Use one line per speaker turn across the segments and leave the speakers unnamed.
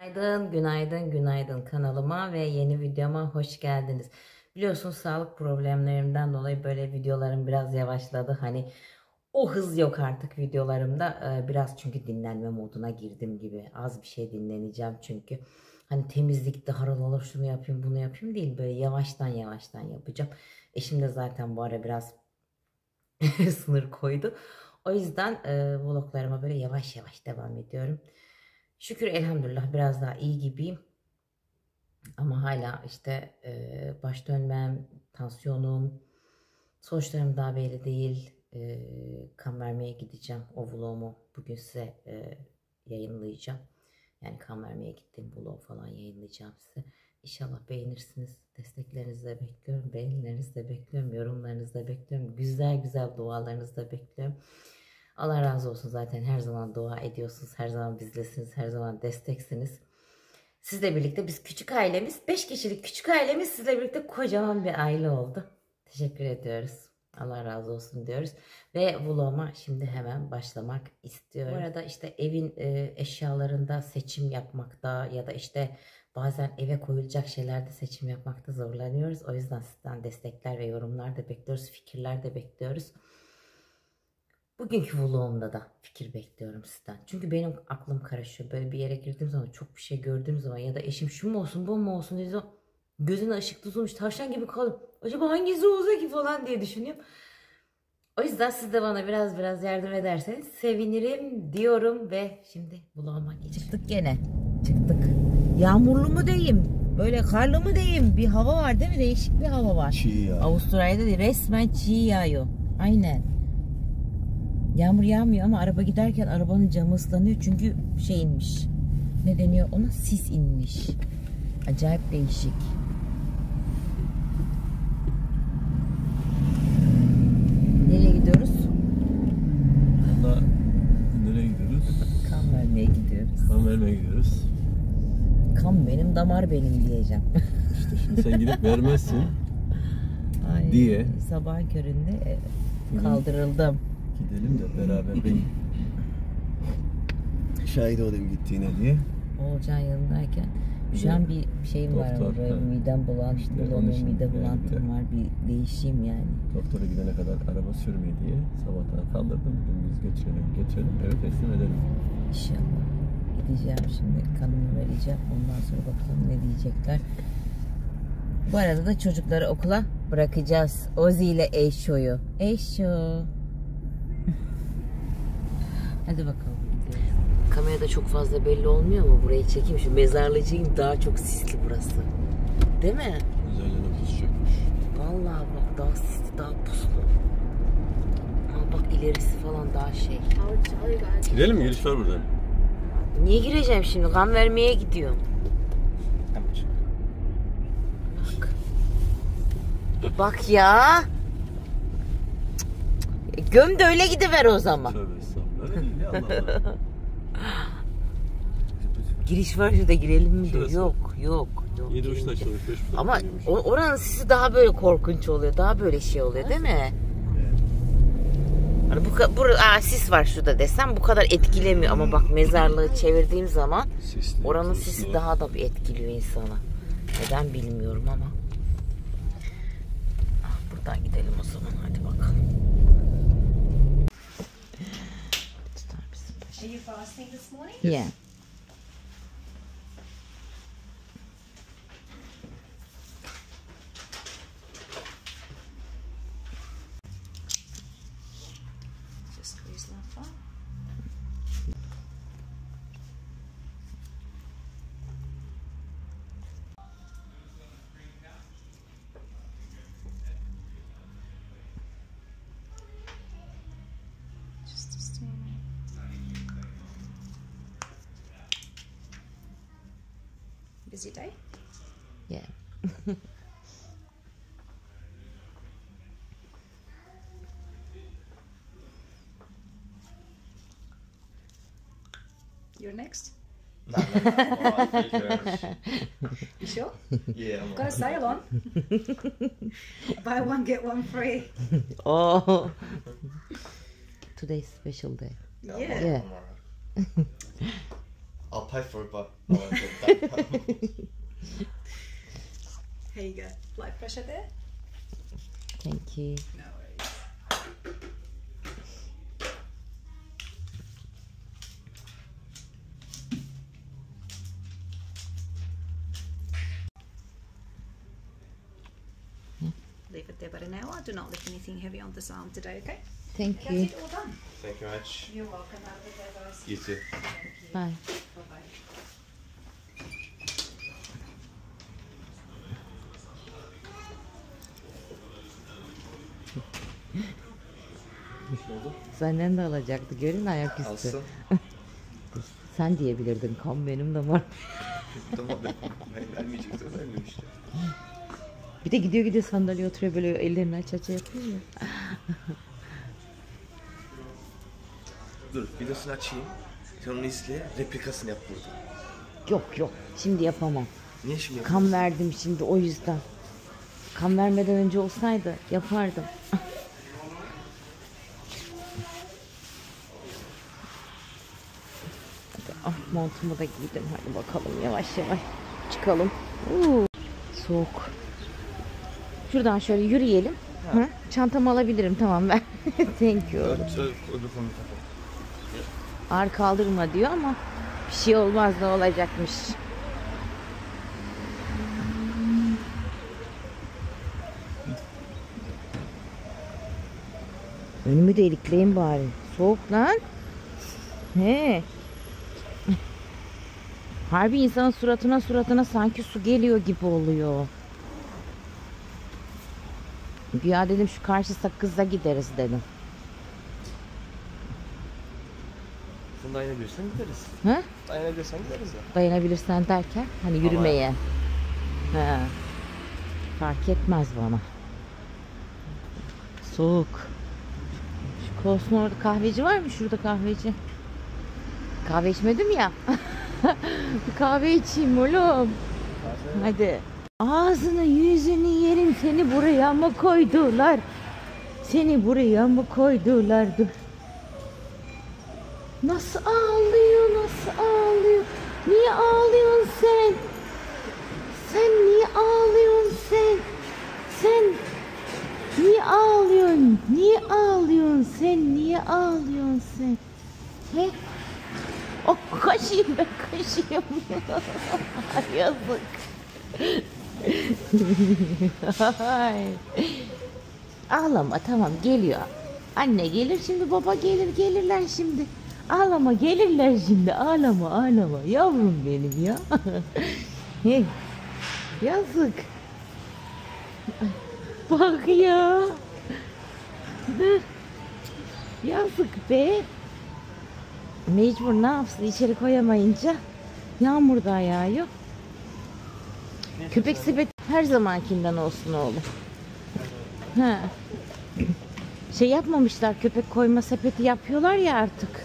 Günaydın, günaydın, günaydın kanalıma ve yeni videoma hoş geldiniz. Biliyorsunuz sağlık problemlerimden dolayı böyle videolarım biraz yavaşladı. Hani o hız yok artık videolarımda. Biraz çünkü dinlenme moduna girdim gibi. Az bir şey dinleneceğim çünkü. Hani temizlikte harıl olur şunu yapayım bunu yapayım değil. Böyle yavaştan yavaştan yapacağım. Eşim de zaten bu ara biraz sınır koydu. O yüzden vloglarıma böyle yavaş yavaş devam ediyorum. Şükür elhamdülillah biraz daha iyi gibiyim. Ama hala işte baş dönmem, tansiyonum, sonuçlarım daha belli değil. Kan vermeye gideceğim. O vlogumu bugün size yayınlayacağım. Yani kan vermeye gittiğim vlog falan yayınlayacağım size. İnşallah beğenirsiniz. Desteklerinizi de bekliyorum. Beğenilerinizi de bekliyorum. Yorumlarınızı da bekliyorum. Güzel güzel dualarınızı da bekliyorum. Allah razı olsun, zaten her zaman dua ediyorsunuz. Her zaman bizlesiniz. Her zaman desteksiniz. Sizle birlikte biz küçük ailemiz, 5 kişilik küçük ailemiz sizle birlikte kocaman bir aile oldu. Teşekkür ediyoruz. Allah razı olsun diyoruz. Ve vloguma şimdi hemen başlamak istiyorum. Bu arada işte evin eşyalarında seçim yapmakta ya da işte bazen eve koyulacak şeylerde seçim yapmakta zorlanıyoruz. O yüzden sizden destekler ve yorumlar da bekliyoruz. Fikirler de bekliyoruz. Bugünkü vlogumda da fikir bekliyorum sizden. Çünkü benim aklım karışıyor. Böyle bir yere girdiğim zaman, çok bir şey gördüğüm zaman ya da eşim şu mu olsun bu mu olsun diye gözüne ışık tutulmuş tavşan gibi kalıp acaba hangisi olacak ki falan diye düşünüyorum. O yüzden siz de bana biraz yardım ederseniz sevinirim diyorum ve şimdi vloguma geçiyorum. Çıktık gene. Çıktık. Yağmurlu mu diyeyim? Böyle karlı mı diyeyim? Bir hava var değil mi? Değişik bir hava var.
Çiğ yağıyor.
Avustralya'da değil, resmen çiğ yağıyor. Aynen. Yağmur yağmıyor ama araba giderken arabanın camı ıslanıyor çünkü şey inmiş. Ne deniyor ona? Sis inmiş. Acayip değişik. Nereye gidiyoruz?
Valla nereye gidiyoruz?
Kan vermeye gidiyoruz.
Kan vermeye gidiyoruz.
Kan benim, damar benim diyeceğim.
İşte şimdi sen gidip vermezsin
Ay,
diye.
sabahın köründe kaldırıldım.
Gidelim de beraber ben şahit olayım gittiğine diye.
Oğulcan yanındayken şu an bir şeyim var ama böyle midem bulanıyor, mide bulantım var, bir değişeyim yani.
Doktora gidene kadar araba sürme diye sabahtan kaldırdım. Biz geçelim eve teslim edelim.
İnşallah. Gideceğim şimdi, kanımı vereceğim. Ondan sonra bakalım ne diyecekler. Bu arada da çocukları okula bırakacağız. Ozi ile Eşo'yu. Eşo. Hadi bakalım. Kamerada çok fazla belli olmuyor mu? Burayı çekeyim. Şu mezarlığı çekeyim. Daha çok sisli burası. Değil mi?
Üzerine nüfus çökmüş.
Vallahi bak, daha sisli, daha puslu. Ama bak ilerisi falan daha şey.
Girelim mi? Giriş var burada.
Niye gireceğim şimdi? Kan vermeye gidiyorum. Bak. Bak ya. Göm de öyle gidiver o zaman.
Tövbe estağfurullah. Öyle değil ya, Allah.
Giriş var şurada, girelim mi diyor.
Şurası.
Yok.
7.30'da açılmış, 5.30'da
Ama
bitiriyormuş.
oranın sisi daha böyle korkunç oluyor. Daha böyle şey oluyor değil mi? Hani sis var şurada desem bu kadar etkilemiyor. Ama bak, mezarlığı çevirdiğim zaman
Sisli,
oranın
sisli.
sisi daha da bir etkiliyor insana. Neden bilmiyorum ama. Buradan gidelim o zaman. Hadi bakalım.
Are you fasting this morning?
Yeah.
Just squeeze that far. Just a stir. Busy day?
Yeah.
You're next?
No, thank you very much.
You sure?
Yeah, I'm
Got a sale on. Buy one, get one free.
Oh. Today's special day.
Yeah.
alright.
Yeah.
I'm alright. I'll pay for it, but I won't get that.
Here you go. Blood pressure there?
Thank you.
No worries. Leave it there about an hour. Do not lift anything heavy on this arm today, okay?
Thank
That's
you.
it, all done.
Thank you much.
You're welcome. Have a good day, guys.
You too.
Thank you.
Bye.
Bye-bye.
Senden de alacaktı. Görün ayaküstü.
Alsın.
Sen diyebilirdin. Kan benim de var.
Tamam. Vermeyecekse vermem işte.
Bir de gidiyor sandalyeye oturuyor böyle ellerini aç yapıyor ya.
Dur videosunu açayım. Sen onu izle. Replikasını yap burada.
Yok. Şimdi yapamam.
Niye şimdi yapıyorsun?
Kan verdim şimdi o yüzden. Kan vermeden önce olsaydı yapardım. Montumu da giydim. Hadi bakalım yavaş çıkalım. Soğuk. Şuradan şöyle yürüyelim. Hı? Çantamı alabilirim tamam ben. Thank you. Ağır kaldırma diyor ama bir şey olmaz ne olacakmış. Önümü de ilikleyin bari. Soğuk lan. He. Harbi insanın suratına sanki su geliyor gibi oluyor. Ya dedim şu karşı Sakız'a gideriz dedim.
Sen dayanabilirsen gideriz.
Hı?
Dayanabilirsen gideriz ya.
Dayanabilirsen derken hani yürümeye. He. Fark etmez bana. Soğuk. Şu Kolsun orada kahveci var mı? Şurada kahveci. Kahve içmedim ya. Bir kahve içeyim oğlum. Hadi. Ağzını yüzünü yerim seni buraya mı koydular? Seni buraya mı koydular? Dur. Nasıl ağlıyor? Niye ağlıyorsun sen? Sen niye ağlıyorsun sen? Sen niye ağlıyorsun? Niye ağlıyorsun sen? He? Oh kaşıyım ben kaşıyım. Yazık. Ay. Ağlama tamam geliyor. Anne gelir şimdi baba gelirler şimdi. Ağlama gelirler şimdi ağlama yavrum benim ya. Hey, yazık. Bak ya. Yazık be. Mecbur ne yapsın içeri koyamayınca yağmur da yağıyor. Köpek sepeti her zamankinden olsun oğlum. Ha. Şey yapmamışlar köpek koyma sepeti yapıyorlar ya artık.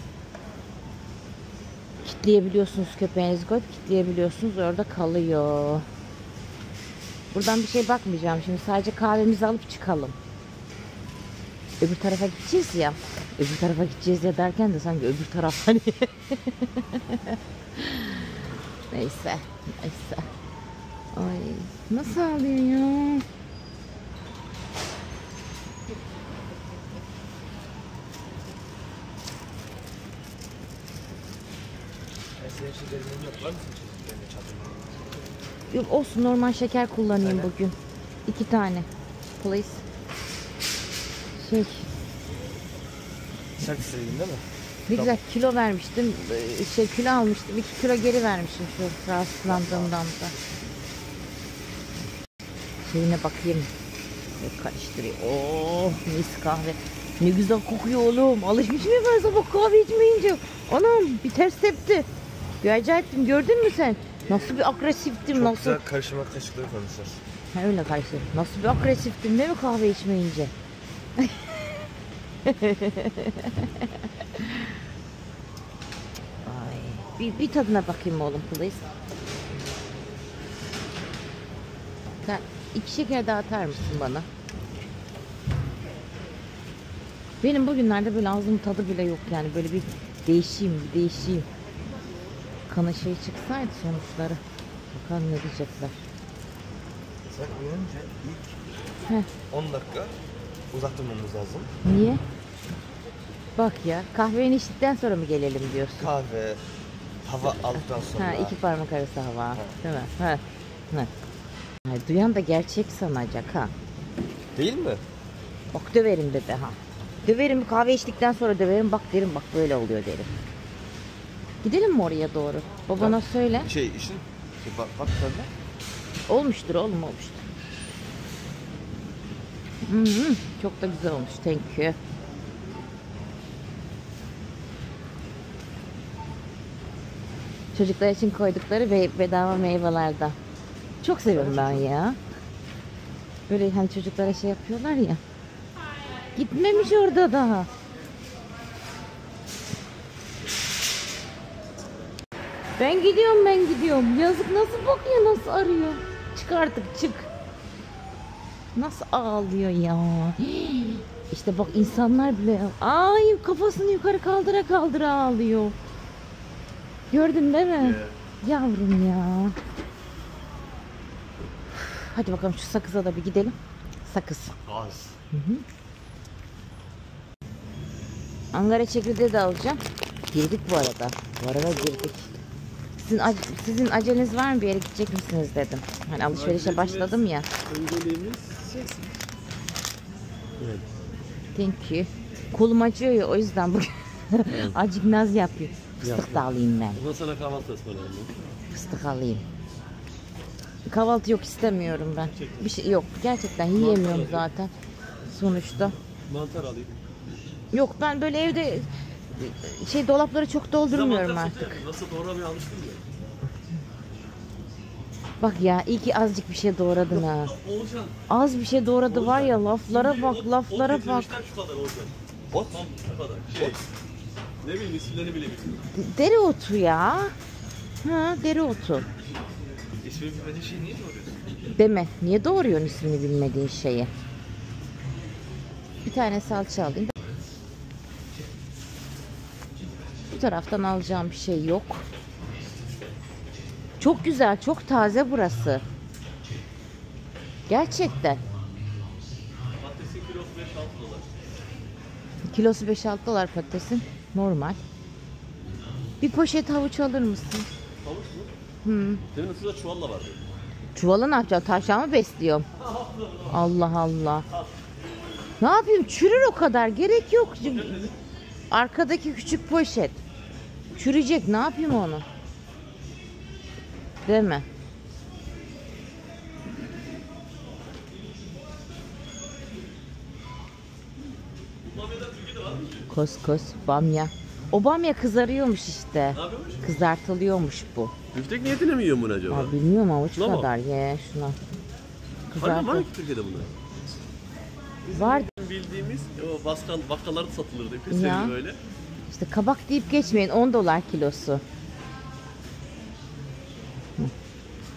Kitleyebiliyorsunuz köpeğinizi koyup kitleyebiliyorsunuz orada kalıyor. Buradan bir şey bakmayacağım şimdi sadece kahvemizi alıp çıkalım. Öbür tarafa gideceğiz ya. Öbür tarafa gideceğiz ya derken de sanki öbür taraf hani. Neyse. Ay nasıl ağlıyor ya? Yok olsun normal şeker kullanayım bugün. 2 tane. Please.
Sen istedin değil mi?
Ne güzel kilo vermiştim. Kilo almıştım. 2 kilo geri vermişim şu rahatsızlandığımdan da. Şeyine bakayım. Karıştırıyor. Oh mis kahve. Ne güzel kokuyor oğlum. Alışmış mıyım ben sabah kahve içmeyince? Anam bir ters tepti. Bir acayiptim gördün mü sen? Nasıl bir agresiftim.
Çok
nasıl?
güzel karışıma kaşıkları konuşur.
Ha, öyle karşı. Nasıl bir agresiftim değil mi kahve içmeyince? Ay, bir tadına bakayım oğlum please. Sen 2 şeker daha atar mısın bana? Benim bugünlerde böyle ağzımın tadı bile yok yani böyle bir değişeyim. Volkan'ın şeyi çıksaydı sonuçları. Bakalım ne diyecekler.
Sen uyanınca ilk
Heh.
10 dakika uzak durmamız lazım.
Niye? Bak ya, kahveni içtikten sonra mı gelelim diyorsun?
Kahve, hava aldıktan sonra.
Ha, 2 parmak arası hava. Değil mi? Ha. Ha. Ay, duyan da gerçek sanacak ha.
Değil mi?
Bak döverim dedi ha. Döverim, kahve içtikten sonra döverim. Bak derim, bak böyle oluyor derim. Gidelim mi oraya doğru? Babana söyle.
İşin. Bak tabii.
Olmuştur oğlum, olmuştur. Çok da güzel olmuş. Thank you. Çocuklar için koydukları bedava meyvelerden. Çok seviyorum ben ya. Böyle hani çocuklara şey yapıyorlar ya. Gitmemiş orada daha. Ben gidiyorum. Yazık, nasıl bakıyor, nasıl arıyor. Çık artık, çık. Nasıl ağlıyor ya. İşte bak, insanlar bile ay kafasını yukarı kaldıra ağlıyor. Gördün değil mi? Yavrum ya. Hadi bakalım şu sakıza da bir gidelim. Sakız.
Az.
Angara çekirdeği de alacağım. Girdik bu arada. Girdik. Sizin aceleniz var mı? Bir yere gidecek misiniz dedim. Hani alışverişe başladım ya.
Önceliğimiz evet.
Thank you. Kolum acıyor ya, o yüzden bugün acık naz yapıyor. Fıstık da alayım ben.
Ondan sonra kahvaltı ısmarlayalım.
Fıstık alayım. Kahvaltı yok, istemiyorum ben. Bir şey yok. Gerçekten yiyemiyorum zaten. Sonuçta.
Mantar alayım.
Yok, ben böyle evde dolapları çok doldurmuyorum artık.
Nasıl doğramaya alıştın ya.
Bak ya, iyi ki azıcık bir şey doğradın ha.
Oğuzhan.
Az bir şey doğradı var ya, laflara bak, laflara bak.
Şu kadar Oğuzhan. Ot tam şu kadar. Ne bileyim, isimlerini bile bilmiyorum.
Dereotu ya. Ha, dereotu.
İsmini bilmediğin şeyi niye doğruyorsun?
Deme. Niye doğruyorsun ismini bilmediğin şeyi? Bir tane salça alayım. Bu taraftan alacağım bir şey yok. Çok güzel, çok taze burası. Gerçekten.
Patatesin kilosu 5-6 dolar.
Kilosu 5-6 dolar patatesin. Normal. Bir poşet havuç alır mısın?
Havuç mu? Demin ısırda çuvalla vardı.
Çuvala ne yapacağım? Tavşan mı besliyorum? Allah Allah. Ne yapayım? Çürür o kadar. Gerek yok. Arkadaki küçük poşet. Çürüyecek. Ne yapayım onu? Değil mi? Kos bamya. O bamya kızarıyormuş işte.
Ne yapıyormuş?
Kızartılıyormuş bu.
Büftek niyetine mi yiyorsun bunu acaba?
Ya bilmiyorum, avuç
Şuna mı?
kadar ye şuna.
Hani var
Kızartı.
ki Türkiye'de bunlar?
Var.
Bildiğimiz o bakkallarda satılırdı.
Ya.
Pis böyle.
İşte kabak deyip geçmeyin, 10 dolar kilosu. Hı.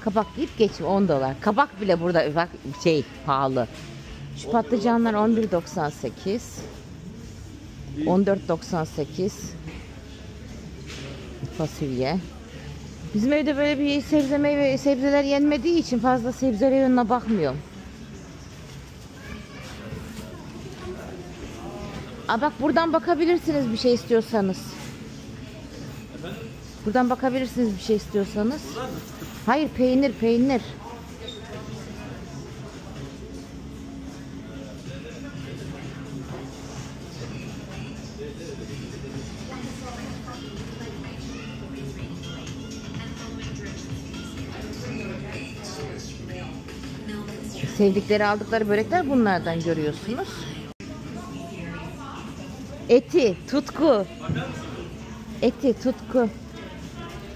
Kabak deyip geçme, 10 dolar. Kabak bile burada bak pahalı. Şu patlıcanlar 11.98. 14.98. Fasulye. Bizim evde böyle bir sebzeler yenmediği için fazla sebze reyonuna bakmıyorum. Bak, buradan bakabilirsiniz bir şey istiyorsanız. Buradan bakabilirsiniz bir şey istiyorsanız. Hayır, peynir. Sevdikleri, aldıkları börekler bunlardan görüyorsunuz. Eti, tutku.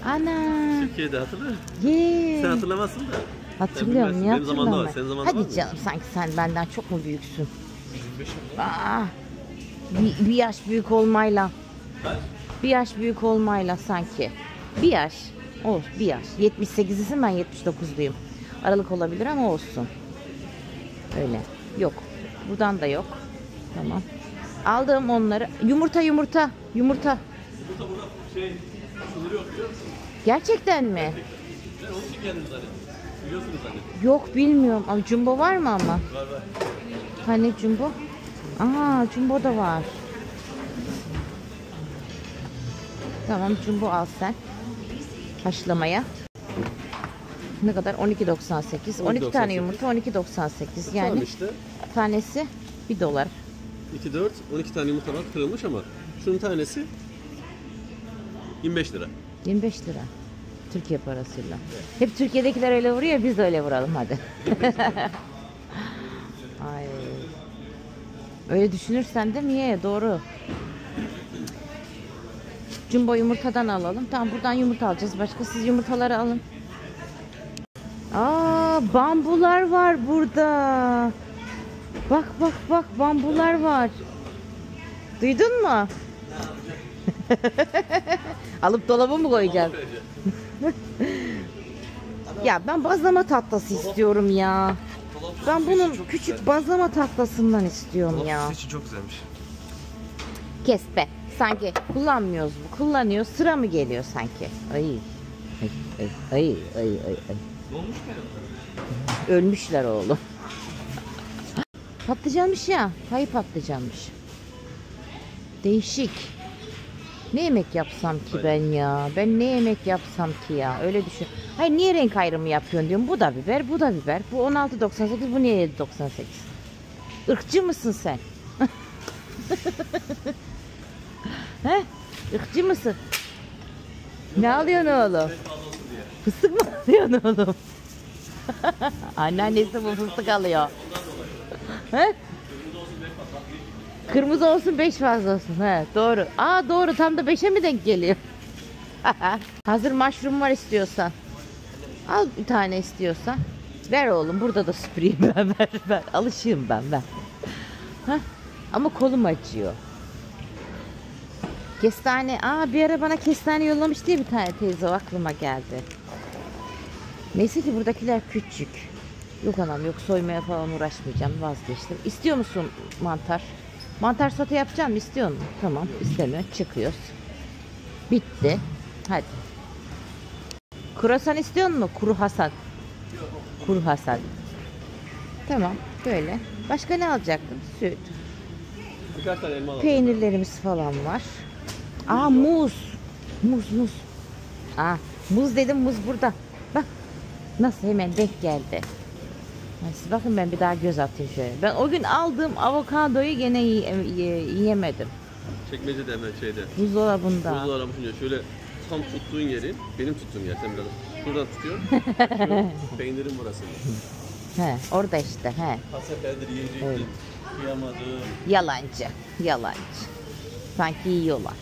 Ana.
Türkiye'de hatırlıyor musun?
Ye.
Sen hatırlamazsın da.
Hatırlıyorum,
Sen
niye
bilmezsin. Benim zamanımda var.
hatırlamam?
Senin zamanında var
Hadi
mı?
canım, sanki sen benden çok mu büyüksün? Bir yaş büyük olmayla. Bir yaş büyük olmayla sanki. Bir yaş. Bir yaş. 78'lisin, ben 79'luyum. Aralık olabilir ama olsun. Öyle. Yok. Buradan da yok. Tamam. Aldım onları. Yumurta.
Burada sınırı yok biliyor musun?
Gerçekten mi?
Ben onun için geldim zannettim. Biliyorsunuz zannettim.
Yok bilmiyorum. Ama jumbo var mı ama?
Var.
Hani jumbo? Aa jumbo da var. Tamam jumbo al sen. Haşlamaya. Ne kadar? 12.98. 12 tane yumurta 12.98. Yani
Tamam işte.
tanesi $1.
2, 4, 12 tane yumurta var kırılmış ama şunun tanesi 25 lira.
25 lira. Türkiye parasıyla. Hep Türkiye'dekiler öyle vuruyor, biz de öyle vuralım hadi. Ay. Öyle düşünürsen de niye? Doğru. Jumbo yumurtadan alalım. Tamam buradan yumurta alacağız. Başka siz yumurtaları alın. Aa, bambular var burada. Bak bak bak bambular var. Duydun mu? Alıp dolaba mı koyacağız? Ya ben bazlama tatlısı istiyorum ya. Ben bunun küçük bazlama tatlasından istiyorum ya.
Dolap için çok güzelmiş.
Kes be. Sanki kullanmıyoruz bu. Kullanıyor. Sıra mı geliyor sanki? Ay. Ay.
Ne olmuş ki?
Ölmüşler oğlum. Patlıcanmış ya. Hayır patlıcanmış. Değişik. Ne yemek yapsam ki ben ya? Ben ne yemek yapsam ki ya? Öyle düşün. Hayır niye renk ayrımı yapıyorsun diyorum. Bu da biber, bu da biber. Bu 16.98, bu niye 7.98? Irkçı mısın sen? He? Irkçı mısın? Ne alıyorsun oğlum? Fıstık mı alıyorsun oğlum? Anneannesi bu fıstık alıyor. He? Kırmızı olsun 5 fazla olsun. He, doğru. Aa doğru tam da 5'e mi denk geliyor? Hazır mushroom var istiyorsan. Al bir tane istiyorsan. Ver oğlum burada da süpüreyim ben ver. Alışığım ben. Heh. Ama kolum acıyor. Kestane. Aa bir ara bana kestane yollamış diye bir tane teyze o aklıma geldi. Neyse ki buradakiler küçük. Yok anam yok soymaya falan uğraşmayacağım vazgeçtim. İstiyor musun mantar? Mantar sote yapacağım mı? İstiyor musun? Tamam istemiyor. Çıkıyoruz. Bitti. Hadi. Kruvasan istiyor musun? Kuru Hasan. Kuru Hasan. Tamam. Böyle. Başka ne alacaktın? Süt.
Birkaç tane elma alalım.
Peynirlerimiz falan var. Aa muz. Muz. Aa muz dedim muz burada. Bak. Nasıl hemen denk geldi. Siz bakın ben bir daha göz atayım şöyle. Ben o gün aldığım avokadoyu gene yiyemedim.
Çekmecede hemen şeyde.
Buzdolabında.
Buzdolabı şöyle tam tuttuğun yeri, benim tuttuğum yer. Sen biraz şuradan tutuyorsun. Şu peynirin burası.
He, orada işte he.
Kaseferdir yiyecektim.
Evet.
Kıyamadım.
Yalancı. Sanki yiyorlar.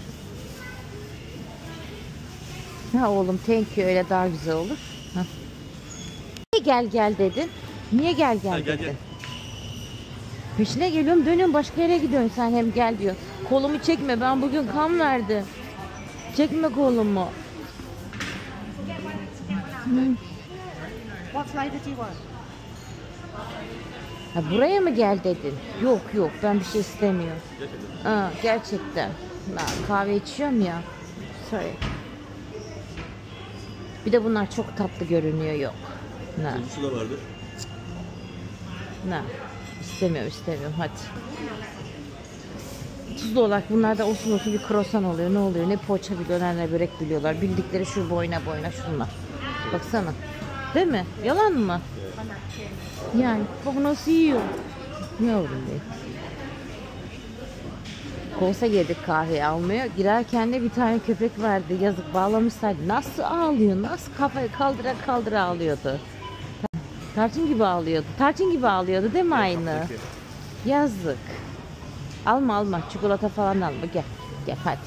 Ha oğlum thank you öyle daha güzel olur. Ha. Niye gel dedin? Niye gel
Gel.
dedin? Peşine geliyorum dönüyorum başka yere gidiyorsun sen hem gel diyor. Kolumu çekme ben bugün kan verdim. Çekme kolumu.
What flight did you want?
Ha, buraya mı gel dedin? Yok ben bir şey istemiyorum.
Gerçekten.
Aa, gerçekten. Ben kahve içiyorum ya. Sorry. Bir de bunlar çok tatlı görünüyor yok. Ne?
Şu da vardır.
Ne? İstemiyorum hadi. Tuzlu olarak bunlarda olsun bir krosan oluyor. Ne oluyor? Ne poğaça biliyorlar ne börek biliyorlar. Bildikleri şu boyuna şunlar. Baksana. Değil mi? Yalan mı? Yani bak nasıl yiyor. Yavrum benim. Kolsa girdik kahve almaya. Girerken de bir tane köpek vardı. Yazık bağlamışlardı. Nasıl ağlıyor? Nasıl kafayı kaldıra ağlıyordu. Tarçın gibi ağlıyordu değil mi aynı? Yazık. Alma çikolata falan alma gel hadi.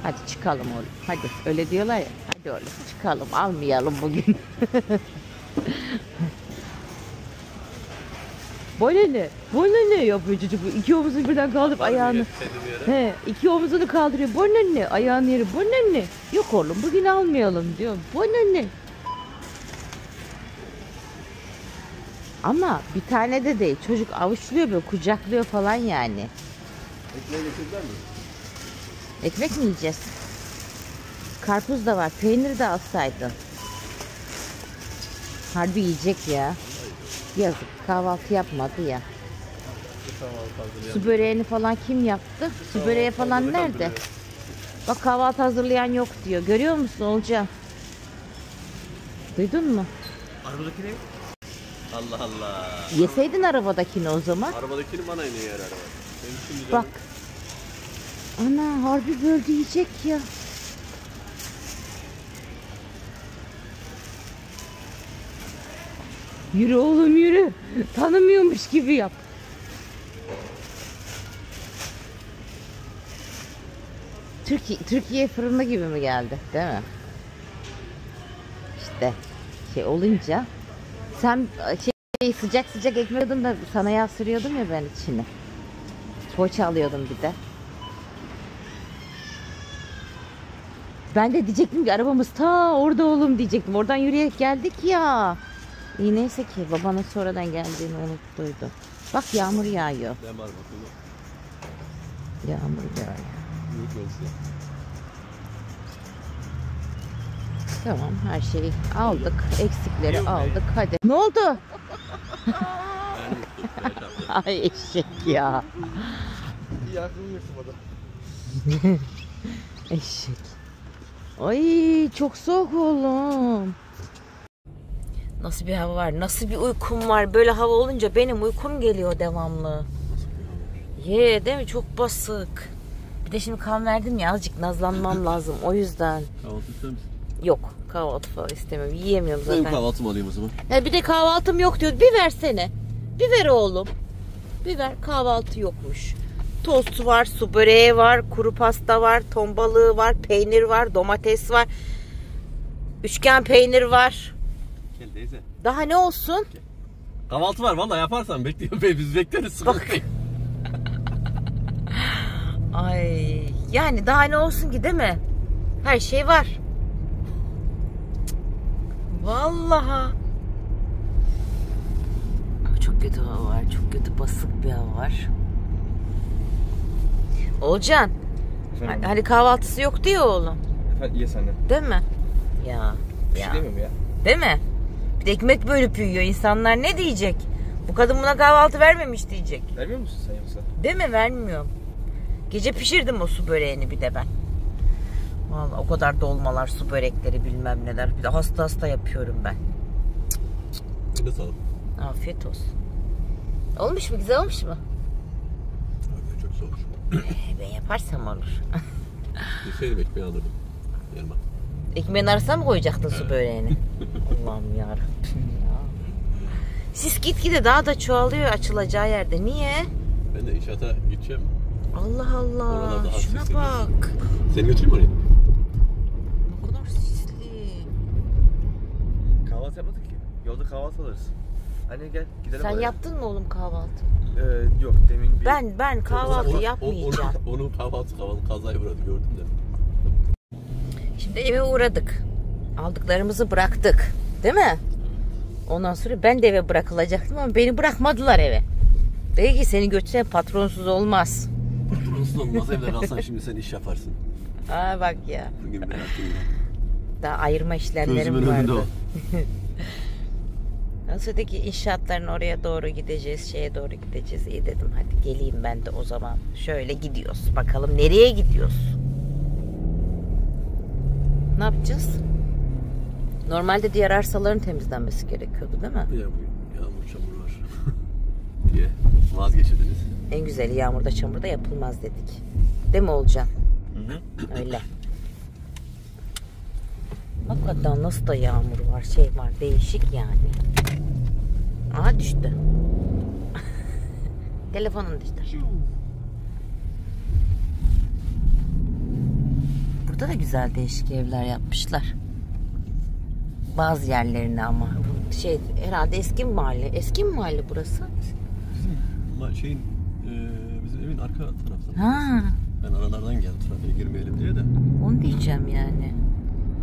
Hadi çıkalım oğlum hadi öyle diyorlar ya. Hadi oğlum çıkalım almayalım bugün. Böyle ne yapıyor çocuk? İki omuzunu birden kaldırıp ayağını. He, iki omuzunu kaldırıyor. Böyle ne? Ayağını yeri. Böyle ne? Yok oğlum bugün almayalım diyor. Böyle ne? Ama bir tane de değil. Çocuk avuçluyor böyle kucaklıyor falan yani.
Ekmeği getirdiler mi?
Ekmek mi yiyeceğiz? karpuz da var. Peynir de alsaydın. Harbi yiyecek ya. Yazık. Kahvaltı yapmadı ya. Su böreğini falan kim yaptı? Su böreği falan nerede? Bak kahvaltı hazırlayan yok diyor. Görüyor musun Olcan? Duydun mu?
Arabadaki ne? Allah Allah.
Yeseydin arabadakini o zaman.
Arabadakini bana yine yer araba. Benim şimdi
Bak. Ana harbi böldü yiyecek ya. Yürü oğlum yürü. Tanımıyormuş gibi yap. Türkiye fırını gibi mi geldi, değil mi? İşte şey olunca sen sıcak sıcak ekmek yiyordun da sana yağ sürüyordum ya ben içine. Poğaça alıyordum bir de. Ben de diyecektim ki arabamız ta orada oğlum diyecektim. Oradan yürüyerek geldik ya. İyi neyse ki babana sonradan geldiğini unuttuydu. Bak yağmur yağıyor.
Ben var bakalım.
Yağmur yağıyor. Tamam her şeyi aldık. Eksikleri aldık. Hadi. Ne oldu? Ay eşek ya.
İyi aklımı yırtmadı.
Eşek. Ay çok soğuk oğlum. Nasıl bir hava var? Nasıl bir uykum var? Böyle hava olunca benim uykum geliyor devamlı. Değil mi? Çok basık. Bir de şimdi kan verdim ya azıcık nazlanmam lazım. O yüzden.
Kahvaltı ister misin?
Yok. Kahvaltı falan istemiyorum. Yiyemiyorum zaten.
Benim kahvaltımı alayım o zaman.
Ya bir de kahvaltım yok diyor. Bir versene. Bir ver oğlum. Bir ver. Kahvaltı yokmuş. Tost var, su böreği var, kuru pasta var, ton balığı var, peynir var, domates var. Üçgen peynir var.
Gel teyze.
Daha ne olsun?
Kahvaltı var vallahi yaparsan bekliyorum. Biz bekleriz. Sıkıntı değil.
Ay yani daha ne olsun ki değil mi? Her şey var. Vallahi. Çok kötü hava var. Çok kötü basık bir hava var. Olcan. Hani kahvaltısı yok diyor oğlum.
Efendim ye sen de.
Değil mi? Ya.
Bir şey demiyorum ya.
Değil mi? Bir de ekmek bölüp yiyor. İnsanlar ne diyecek? Bu kadın buna kahvaltı vermemiş diyecek.
Vermiyor musun sen yoksa?
Değil mi? Vermiyorum. Gece pişirdim o su böreğini bir de ben. Vallahi o kadar dolmalar, su börekleri bilmem neler. Bir de hasta yapıyorum ben.
Ne sağ ol.
Afiyet olsun. Olmuş mu? Güzel olmuş mu?
Çok soğuk.
Ben yaparsam olur.
Yeseydim ekmeği alırdım. Yerime.
Ekmeğin arasına mı koyacaktın su böreğini? Allah'ım yarabbim ya. Sis gitgide daha da çoğalıyor açılacağı yerde. Niye?
Ben de inşaata gideceğim.
Allah Allah.
Oralarda
Şuna
sisli.
bak.
Seni götüreyim mi oraya?
Ne kadar sisli.
Kahvaltı yapmadık ki. Yolda kahvaltı alırız. Anne gel gidelim.
Sen
oraya.
yaptın mı oğlum kahvaltı?
Yok demin bir...
Ben kahvaltı yapmayacağım.
Onun kahvaltı kazayı uğradı gördüm de.
Şimdi eve uğradık. Aldıklarımızı bıraktık. Değil mi? Ondan sonra ben de eve bırakılacaktım ama beni bırakmadılar eve. Dedi ki seni götüren patronsuz olmaz.
Patronsuz olmaz evde kalsan şimdi sen iş yaparsın.
Aa bak ya.
Bugün merakım
Daha ayırma işlemlerim
Gözümün önünde o.
vardı. Nasıldaki inşaatların oraya doğru gideceğiz, şeye doğru gideceğiz. İyi dedim hadi geleyim ben de o zaman. Şöyle gidiyoruz. Bakalım nereye gidiyoruz? Ne yapacağız? Normalde diğer arsaların temizlenmesi gerekiyordu değil mi?
Ya bu yağmur çamur var diye vazgeçirdiniz.
En güzeli yağmurda çamurda yapılmaz dedik. Değil mi Olcan? Öyle. Hakikaten nasıl da yağmur var, şey var, değişik yani. Aha düştü. Telefonun düştü. Burada da güzel değişik evler yapmışlar. Bazı yerlerine ama şey herhalde eski mahalle. Eski mi mahalle burası?
Bizim bizim evin arka tarafından.
Ha.
Ben aralardan geldim trafiğe girmeyelim diye de.
Onu diyeceğim yani.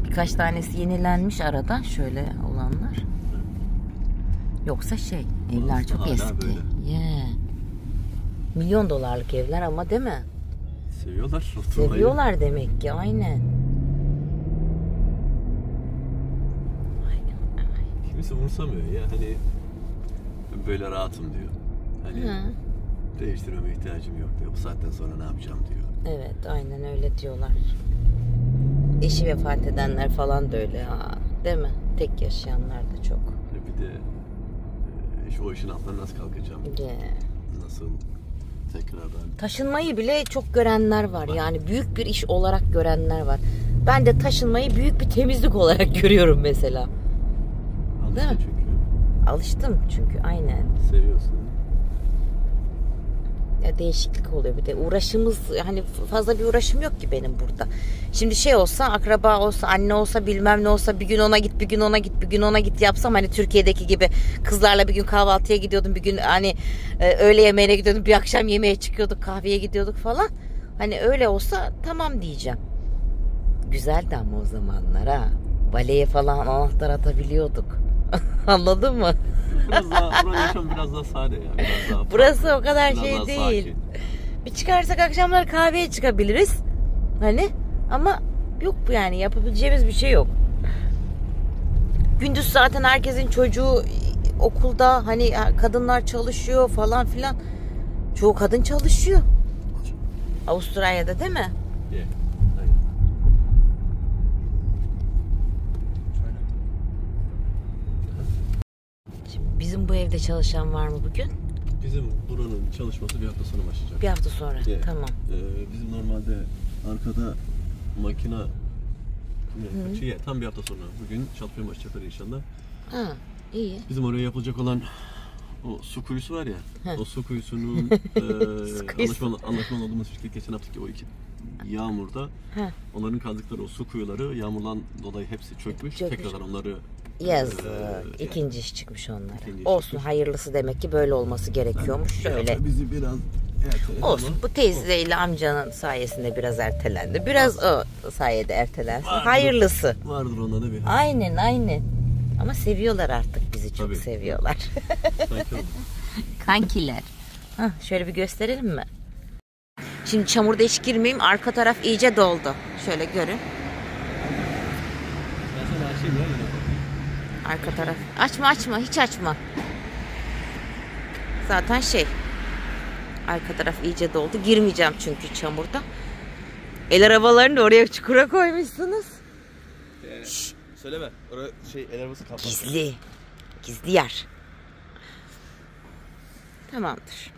Birkaç tanesi yenilenmiş arada şöyle olanlar. Yoksa şey evler
Burası
çok
hala
eski.
böyle.
Yeah. Milyon dolarlık evler ama değil mi?
Seviyorlar oturmayı.
Seviyorlar demek ki aynen.
kimse umursamıyor ya. Hani böyle rahatım diyor. Hani değiştirmeme ihtiyacım yok diyor. Bu saatten sonra ne yapacağım diyor.
Evet, aynen öyle diyorlar. Eşi vefat edenler falan da öyle ha. Değil mi? Tek yaşayanlar da çok.
Bir de o işin altından nasıl kalkacağım? Nasıl tekrardan?
Taşınmayı bile çok görenler var. Yani büyük bir iş olarak görenler var. Ben de taşınmayı büyük bir temizlik olarak görüyorum mesela. Değil mi?
Çünkü.
Alıştım çünkü aynen.
Seviyorsun.
Ya değişiklik oluyor bir de. Uğraşımız hani fazla bir uğraşım yok ki benim burada. Şimdi şey olsa, akraba olsa, anne olsa, bilmem ne olsa, bir gün ona git, bir gün ona git, bir gün ona git yapsam, hani Türkiye'deki gibi kızlarla bir gün kahvaltıya gidiyordum, bir gün hani öğle yemeğine gidiyordum, bir akşam yemeğe çıkıyorduk, kahveye gidiyorduk falan. Hani öyle olsa tamam diyeceğim. Güzeldi ama o zamanlar ha. Baleye falan anahtar atabiliyorduk. Anladın mı?
Buranın yaşam biraz daha sade ya. Biraz daha
burası o kadar
biraz
şey
daha
değil.
sakin.
Bir çıkarsak akşamlar kahveye çıkabiliriz. Hani ama yok bu, yani yapabileceğimiz bir şey yok. Gündüz zaten herkesin çocuğu okulda, hani kadınlar çalışıyor falan filan. Çoğu kadın çalışıyor. Avustralya'da değil mi?
Yeah.
Şimdi bizim bu evde çalışan var mı bugün?
Bizim buranın çalışması bir hafta sonra başlayacak.
Bir hafta sonra.
Yeah.
Tamam.
Bizim normalde arkada makine tam bir hafta sonra. Bugün çalışmaya başlayacaklar inşallah.
Ha, iyi.
Bizim oraya yapılacak olan o su kuyusu var ya. O su kuyusunun anlaşmalı olduğumuz şirket geçen haftaki o iki yağmurda onların kazdıkları o su kuyuları yağmurdan dolayı hepsi çökmüş. Tekrardan onları
ikinci iş çıkmış onlara.
İkinci iş
Olsun,
çıkmış.
hayırlısı, demek ki böyle olması gerekiyormuş. Şöyle.
Bizi biraz erteledi
Olsun.
ama
Bu teyzeyle amcanın sayesinde biraz ertelendi. Biraz o sayede ertelensin.
Vardır.
Hayırlısı.
vardır onda da bir.
Aynen. Ama seviyorlar artık bizi. Çok
Tabii.
seviyorlar.
Sanki
Kankiler. Şöyle bir gösterelim mi? Şimdi çamurda hiç girmeyeyim. Arka taraf iyice doldu. Şöyle görün.
ben sana açayım ya.
Arka taraf. Açma. Hiç açma. Zaten arka taraf iyice doldu. Girmeyeceğim çünkü çamurda. El arabalarını da oraya çukura koymuşsunuz.
Söyleme. Orada el arabası kapalı.
Gizli yer. Tamamdır.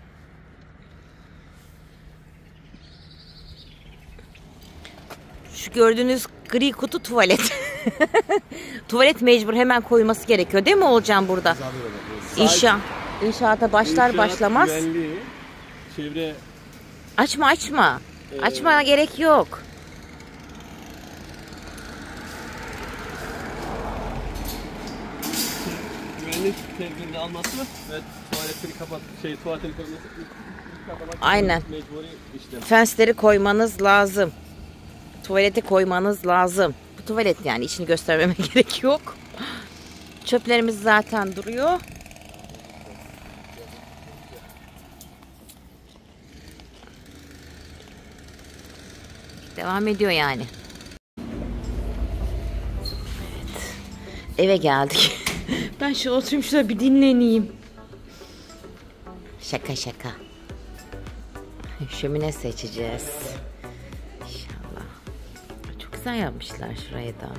Şu gördüğünüz gri kutu tuvalet. Tuvalet mecbur hemen koyması gerekiyor değil mi Olcan burada? İnşaata başlar başlamaz.
Güvenliği, çevre
Açma. Açmana gerek yok.
güvenlik tedbirini alması ve tuvaletleri tuvaletleri koyması
Aynen.
mecburi işlem.
Fensleri koymanız lazım. Tuvalete koymanız lazım. Bu tuvalet, yani içini göstermeme gerek yok. Çöplerimiz zaten duruyor. Devam ediyor yani. Evet. Eve geldik. Ben şu oturayım şurada bir dinleneyim. Şaka. Şömine seçeceğiz. İnşallah. Çok güzel yapmışlar şurayı da.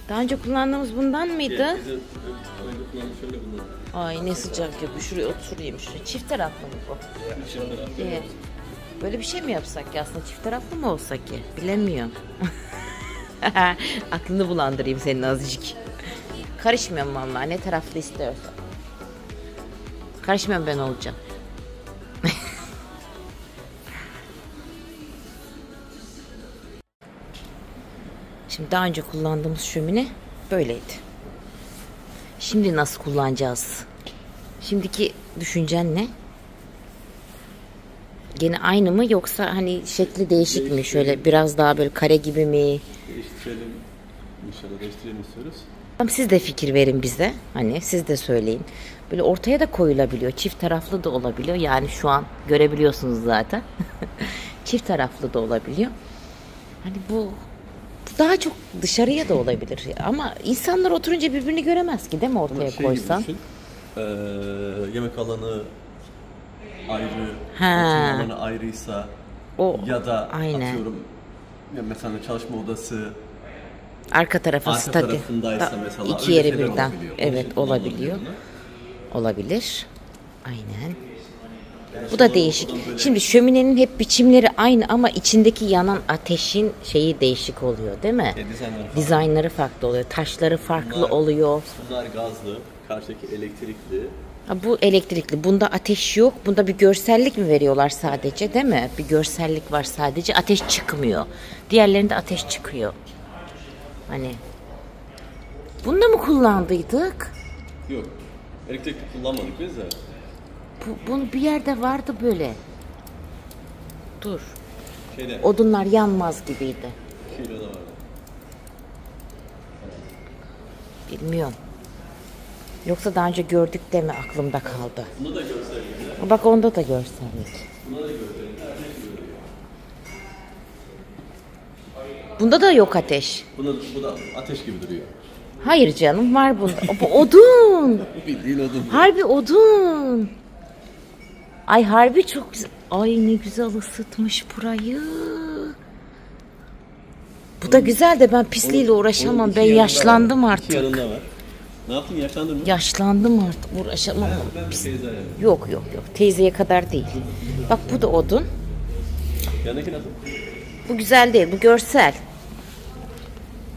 Daha önce kullandığımız bundan mıydı? Ay ne sıcak yapıyor. Şuraya oturayım. Şuraya. Çift taraflı mı bu? Evet. Böyle bir şey mi yapsak ki aslında? Çift taraflı mı olsa ki? Bilemiyorum. Aklını bulandırayım senin azıcık. Karışmıyorum vallahi, ne taraflı istiyorsan. Karışmıyorum, ben olacağım. Şimdi daha önce kullandığımız şömine böyleydi. Şimdi nasıl kullanacağız? Şimdiki düşüncen ne? Gene aynı mı, yoksa hani şekli değişik mi? Şöyle biraz daha böyle kare gibi mi?
Değiştirelim. İnşallah değiştirelim istiyoruz.
Siz de fikir verin bize. Hani siz de söyleyin. Böyle ortaya da koyulabiliyor. Çift taraflı da olabiliyor. Yani şu an görebiliyorsunuz zaten. Çift taraflı da olabiliyor. Hani bu daha çok dışarıya da olabilir. Ama insanlar oturunca birbirini göremez ki değil mi ortaya koysan?
Düşün, yemek alanı ayrı,
Ha.
oturma alanı ayrıysa ya da atıyorum ya mesela çalışma odası
arka tarafı
arka tarafındaysa mesela
iki yeri
şeyler
birden.
olabiliyor.
Evet olabiliyor. Olabilir. Aynen. Bu da değişik. Şimdi şöminenin hep biçimleri aynı ama içindeki yanan ateşin şeyi değişik oluyor değil mi? Dizaynları farklı oluyor. Taşları farklı oluyor.
Bunlar gazlı, karşıdaki elektrikli.
Bu elektrikli. Bunda ateş yok. Bunda bir görsellik mi veriyorlar sadece değil mi? Bir görsellik var sadece. Ateş çıkmıyor. Diğerlerinde ateş çıkıyor. Hani bunda mı kullandıydık?
Yok. Elektrikli kullanmadık biz de.
Bunu bir yerde vardı böyle. Dur.
Şeyde.
Odunlar yanmaz gibiydi.
Kilo'da vardı.
Bilmiyorum. Yoksa daha önce gördük de mi aklımda kaldı?
Bunda da görsellik.
Bak onda da görsellik.
Bunda da görsellik.
Bunda da yok ateş.
Bu da ateş gibi duruyor.
Hayır canım var bunda. Bu odun.
Bildiğin odun.
Harbi odun. Ay harbi çok güzel. Ay ne güzel ısıtmış burayı. Bu da güzel de ben pisliğiyle uğraşamam. Ben yaşlandım artık.
İki yanında var. Ne yaptın, yaşlandın mı?
Yaşlandım artık, uğraşamam.
Ben bir teyze yani.
Yok. Teyzeye kadar değil. Bak bu da odun.
Yanındaki nasıl?
Bu güzel değil, bu görsel.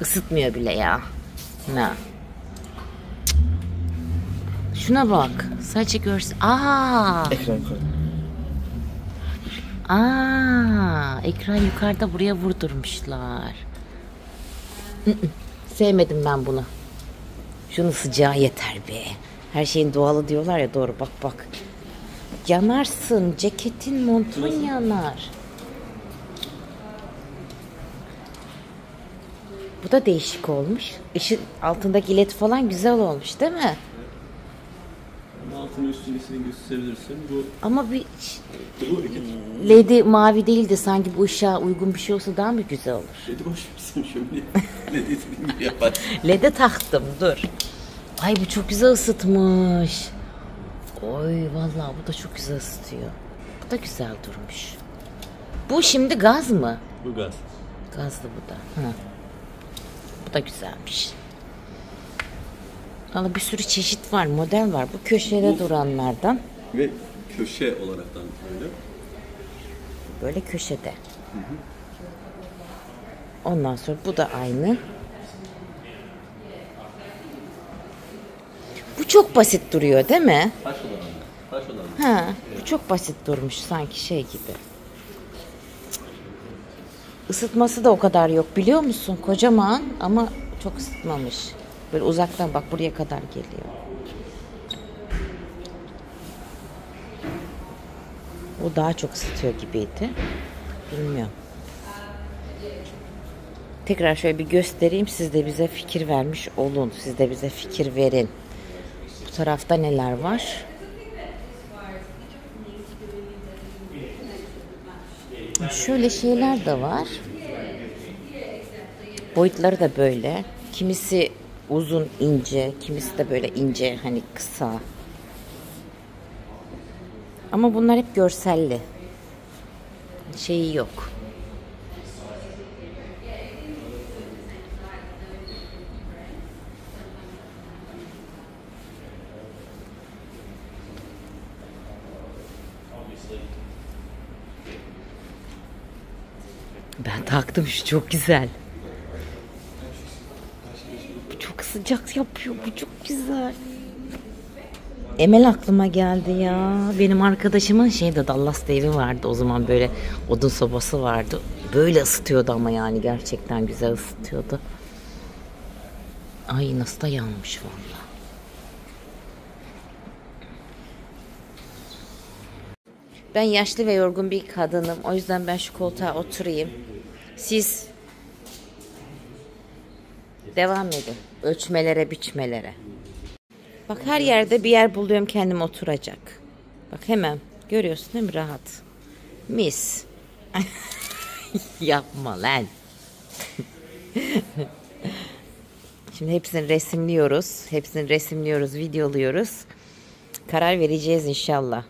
Isıtmıyor bile ya. Ne? Şuna bak. Sadece görsel. Ekran yukarıda buraya vurdurmuşlar. Sevmedim ben bunu. Şunun sıcağı yeter be. Her şeyin doğalı diyorlar ya, doğru bak. Yanarsın. Ceketin, montun yanar. Bu da değişik olmuş. Işık altındaki led falan güzel olmuş değil mi?
Altını üstünü gösterebilirsin. Bu
Ama bir ledi mavi değil de sanki bu ışığa uygun bir şey olsa daha mı güzel olur?
ledi boş versin şöyle. Ledi istediğin gibi yapar.
Led'e taktım dur. Ay bu çok güzel ısıtmış. Oy vallahi bu da çok güzel ısıtıyor. Bu da güzel durmuş. Bu şimdi gaz mı?
Bu gaz.
Gazlı bu da. Bu da güzelmiş. Valla bir sürü çeşit var, model var. Bu köşede duranlardan.
Ve köşe olaraktan böyle.
Böyle köşede. Ondan sonra bu da aynı. Bu çok basit duruyor değil mi?
Taş olan.
Bu çok basit durmuş sanki şey gibi. Isıtması da o kadar yok biliyor musun? Kocaman ama çok ısıtmamış. Böyle uzaktan bak buraya kadar geliyor. O daha çok ısıtıyor gibiydi. Bilmiyorum. Tekrar şöyle bir göstereyim. Siz de bize fikir vermiş olun. Siz de bize fikir verin. Bu tarafta neler var? Şöyle şeyler de var. Boyutları da böyle. Kimisi uzun, ince. Kimisi de böyle ince, hani kısa. Ama bunlar hep görselli. Şeyi yok. Ben taktım, şu çok güzel. Bu çok sıcak yapıyor. Bu çok güzel. Emel aklıma geldi ya. Benim arkadaşımın Dallas'ta evi vardı. O zaman böyle odun sobası vardı. Böyle ısıtıyordu ama yani gerçekten güzel ısıtıyordu. Ay nasıl da yanmış vallahi. Ben yaşlı ve yorgun bir kadınım. O yüzden ben şu koltuğa oturayım. Siz Devam edin. Ölçmelere, biçmelere. Bak her yerde bir yer buluyorum kendim oturacak. Bak hemen görüyorsun değil mi, rahat. Mis. Yapma lan. Şimdi hepsini resimliyoruz. Hepsini resimliyoruz, videoluyoruz. Karar vereceğiz inşallah.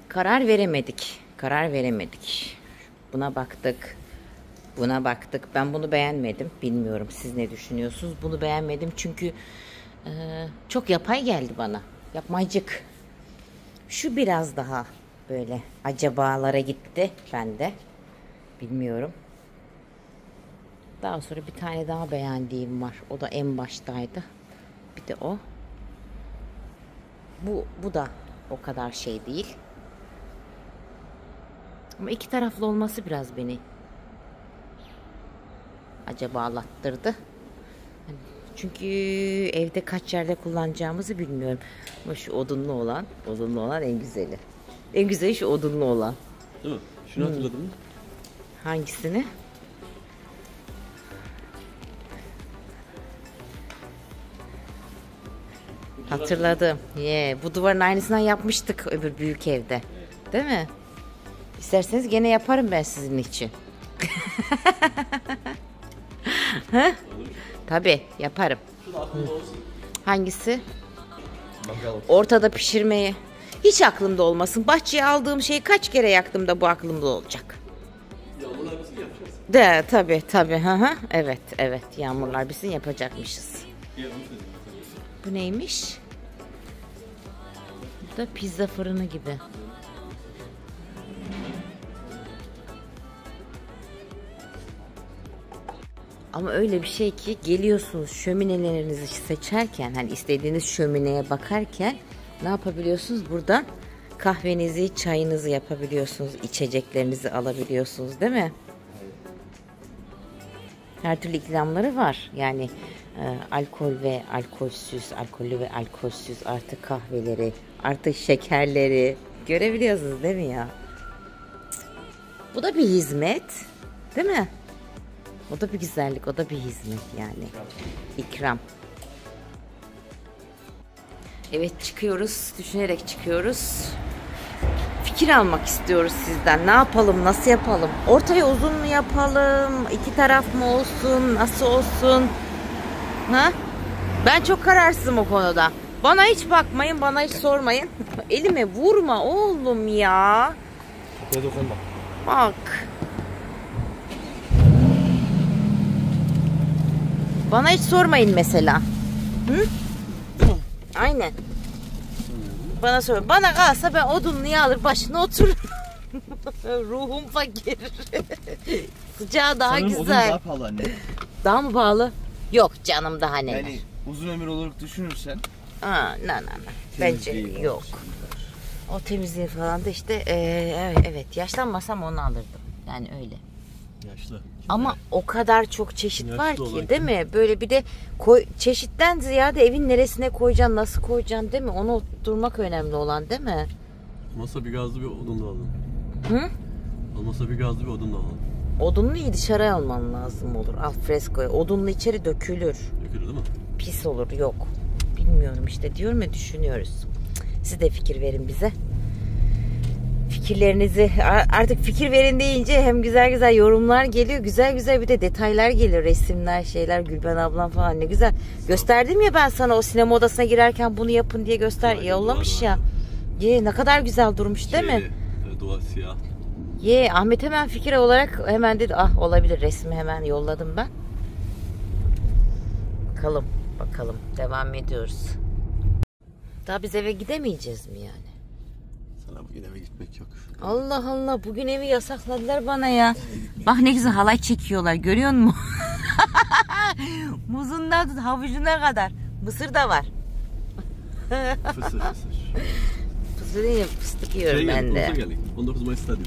Karar veremedik. Karar veremedik. Buna baktık. Buna baktık. Ben bunu beğenmedim. Bilmiyorum siz ne düşünüyorsunuz? Bunu beğenmedim çünkü çok yapay geldi bana. Yapmacık. Şu biraz daha böyle acabalara gitti bende. Bilmiyorum. Daha sonra bir tane daha beğendiğim var. O da en baştaydı. Bir de o. Bu da o kadar şey değil. Ama iki taraflı olması biraz beni acabalattırdı. Çünkü evde kaç yerde kullanacağımızı bilmiyorum. Ama şu odunlu olan en güzeli. En güzeli şu odunlu olan.
Değil mi? Şunu hatırladın mı?
Hangisini? Hatırladım. Bu duvarın aynısından yapmıştık öbür büyük evde. Değil mi? İsterseniz gene yaparım ben sizin için. Tabii yaparım. Hangisi? Ortada pişirmeyi. Hiç aklımda olmasın. Bahçeye aldığım şeyi kaç kere yaktım da bu aklımda olacak.
Yağmurlar bitsin yapacağız.
De tabii. Evet. Yağmurlar bitsin yapacakmışız. Bu neymiş? Bu da pizza fırını gibi. Ama öyle bir şey ki geliyorsunuz şöminelerinizi seçerken, hani istediğiniz şömineye bakarken ne yapabiliyorsunuz? Buradan kahvenizi, çayınızı yapabiliyorsunuz, içeceklerinizi alabiliyorsunuz, değil mi? Her türlü ikramları var. Yani alkol ve alkolsüz, alkollü ve alkolsüz, artık kahveleri, artık şekerleri görebiliyorsunuz değil mi ya? Bu da bir hizmet, değil mi? O da bir güzellik, o da bir hizmet yani. İkram. Evet, çıkıyoruz. Düşünerek çıkıyoruz. Fikir almak istiyoruz sizden. Ne yapalım, nasıl yapalım? Ortaya uzun mu yapalım? İki taraf mı olsun? Nasıl olsun? Ha? Ben çok kararsızım o konuda. Bana hiç bakmayın, bana hiç sormayın. Elime vurma oğlum ya. Bak. Bana hiç sormayın mesela. Hı? Aynen. Bana sor. Bana kalsa ben odunluyu alır başına otururum. Ruhum fakir. Sıcağı daha
Sanırım
güzel.
odun daha pahalı anne.
Daha mı pahalı? Yok canım, daha neler.
Yani uzun ömür olarak düşünürsen.
No. Bence
temizliği var,
yok. O temizliği falan da işte evet, yaşlanmasam onu alırdım. Yani öyle.
Yaşlı.
Ama o kadar çok çeşit
Yaşlı
var
olan
ki, değil mi? Böyle bir de çeşitten ziyade evin neresine koyacaksın, nasıl koyacaksın, değil mi? Onu oturtmak önemli olan, değil mi?
Olmasa bir gazlı bir odun da alalım.
Hı?
Olmasa bir gazlı bir odun da alalım.
Odunluyu dışarı alman lazım olur. Al freskoya. Odunlu içeri dökülür.
Dökülür değil mi?
Pis olur. Yok. Bilmiyorum işte, diyorum ya, düşünüyoruz. Siz de fikir verin bize. Fikirlerinizi artık fikir verin deyince hem güzel yorumlar geliyor. Güzel bir de detaylar geliyor. Resimler, şeyler, Gülben ablam falan ne güzel. Gösterdim ya ben sana, o sinema odasına girerken bunu yapın diye yollamış ya. Ne kadar güzel durmuş değil mi?
Duvar siyah.
Ahmet hemen fikir olarak hemen dedi, olabilir, resmi hemen yolladım ben. Bakalım devam ediyoruz. Daha biz eve gidemeyeceğiz mi yani?
Sana bugün eve gitmek yok.
Allah, bugün evi yasakladılar bana ya. Bak ne güzel halay çekiyorlar, görüyor musun? Muzundan tut havucuna kadar. Mısır da var.
Fısır.
Fısır değil, fıstık yiyorum ben de.
Geldik. 19 Mayıs stadyumu.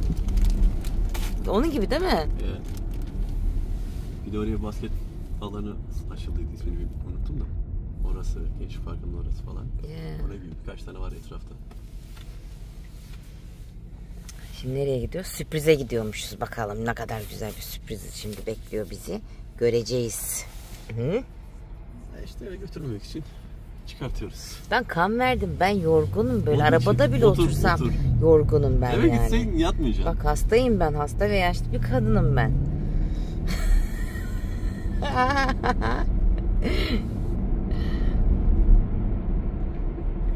Onun gibi değil mi?
Evet. Bir de oraya basket alanı açıldıydı, ismini unuttum da. Orası, Gençlik Parkı'nın orası falan. Oraya gibi birkaç tane var etrafta.
Şimdi nereye gidiyoruz? Sürprize gidiyormuşuz. Bakalım ne kadar güzel bir sürpriz şimdi bekliyor bizi. Göreceğiz. Hı?
İşte eve götürmemek için çıkartıyoruz.
Ben kan verdim. Ben yorgunum böyle.
Otur
Arabada
şimdi,
bile
otur,
otursam
otur.
yorgunum ben
Eve
yani.
gitseydin yatmayacaksın.
Bak hastayım ben. Hasta ve yaşlı bir kadınım ben.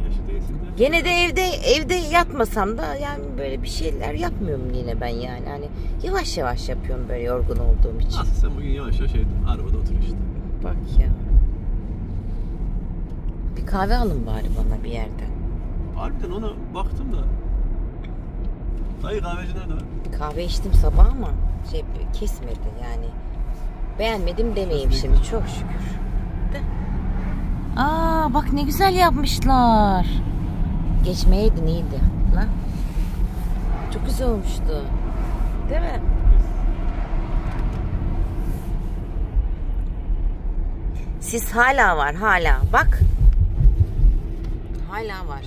Yaşı değilsin de.
Gene de evde yatmasam da yani böyle bir şeyler yapmıyorum yine ben yani. Hani yavaş yavaş yapıyorum böyle yorgun olduğum için.
Nasıl sen bugün yavaş yavaş arabada otur işte.
Bak ya. Bir kahve alın bari bana bir yerden.
Harbiden ona baktım da. Dayı kahveci nerede var?
Kahve içtim sabah ama kesmedi yani. Beğenmedim demeyeyim şimdi çok şükür. De. Aa bak ne güzel yapmışlar. Geçmeyeydin iyiydi. Lan. Çok güzel olmuştu. Değil mi? Sis hala var hala. Bak. Hala var.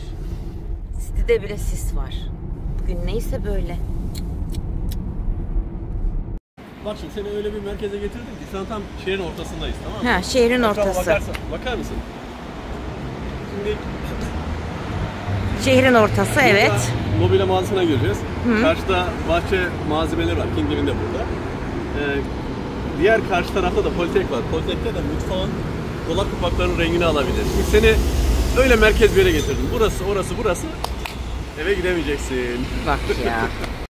City'de bile sis var. Bugün neyse böyle.
Bak şimdi seni öyle bir merkeze getirdim ki sen tam şehrin ortasındayız, tamam mı?
Ha şehrin ortası.
Bakar mısın? Şimdi
Şehrin ortası evet.
mobilya mağazasına gireceğiz. Karşıda bahçe malzemeleri var. Kinglim'in de burada. Diğer karşı tarafta da Politek var. Politek'te de mutfağın dolap kapaklarının rengini alabilir. Şimdi seni öyle merkez bir yere getirdim. Burası, orası, burası. Eve gidemeyeceksin.
Bak ya.